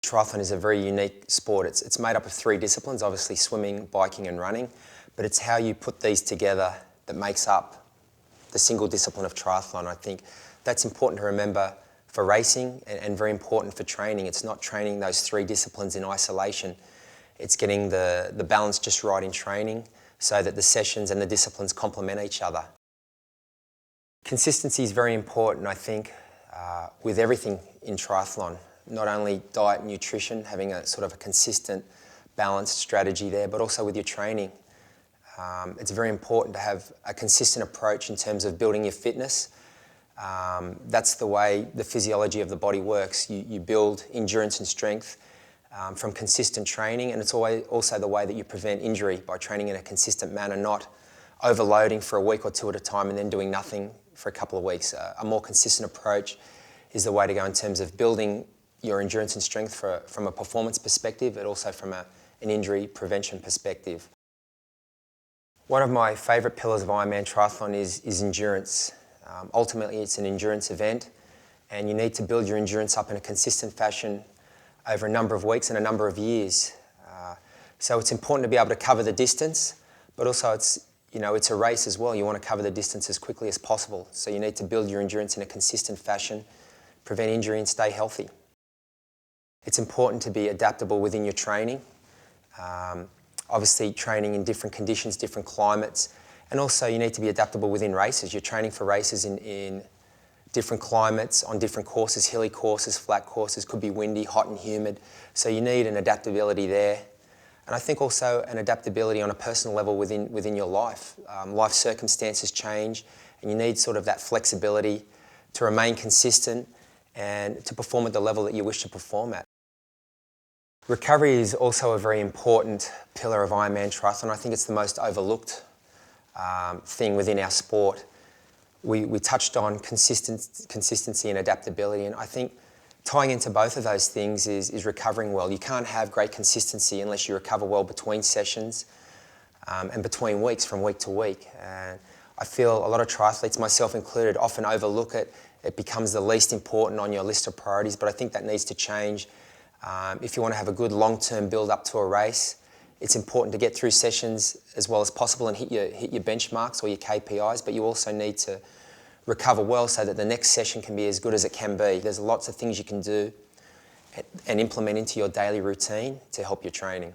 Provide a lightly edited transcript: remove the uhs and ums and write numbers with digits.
Triathlon is a very unique sport. It's made up of 3 disciplines, obviously swimming, biking and running, but it's how you put these together that makes up the single discipline of triathlon. I think that's important to remember for racing and very important for training. It's not training those 3 disciplines in isolation. It's getting the balance just right in training so that the sessions and the disciplines complement each other. Consistency is very important, I think, with everything in triathlon. Not only diet and nutrition, having a sort of a consistent, balanced strategy there, but also with your training. It's very important to have a consistent approach in terms of building your fitness. That's the way the physiology of the body works. You build endurance and strength from consistent training, and it's also the way that you prevent injury by training in a consistent manner, not overloading for a week or 2 at a time and then doing nothing for a couple of weeks. A more consistent approach is the way to go in terms of building your endurance and strength from a performance perspective, but also from an injury prevention perspective. One of my favourite pillars of Ironman triathlon is endurance. Ultimately, it's an endurance event, and you need to build your endurance up in a consistent fashion over a number of weeks and a number of years. So it's important to be able to cover the distance, but also it's a race as well. You want to cover the distance as quickly as possible. So you need to build your endurance in a consistent fashion, prevent injury and stay healthy. It's important to be adaptable within your training. Obviously training in different conditions, different climates, and also you need to be adaptable within races. You're training for races in different climates, on different courses, hilly courses, flat courses, could be windy, hot and humid. So you need an adaptability there. And I think also an adaptability on a personal level within your life. Life circumstances change, and you need sort of that flexibility to remain consistent and to perform at the level that you wish to perform at. Recovery is also a very important pillar of Ironman triathlon. I think it's the most overlooked thing within our sport. We touched on consistency and adaptability, and I think tying into both of those things is recovering well. You can't have great consistency unless you recover well between sessions and between weeks, from week to week. And I feel a lot of triathletes, myself included, often overlook it. It becomes the least important on your list of priorities, but I think that needs to change. If you want to have a good long-term build-up to a race, it's important to get through sessions as well as possible and hit your benchmarks or your KPIs, but you also need to recover well so that the next session can be as good as it can be. There's lots of things you can do and implement into your daily routine to help your training.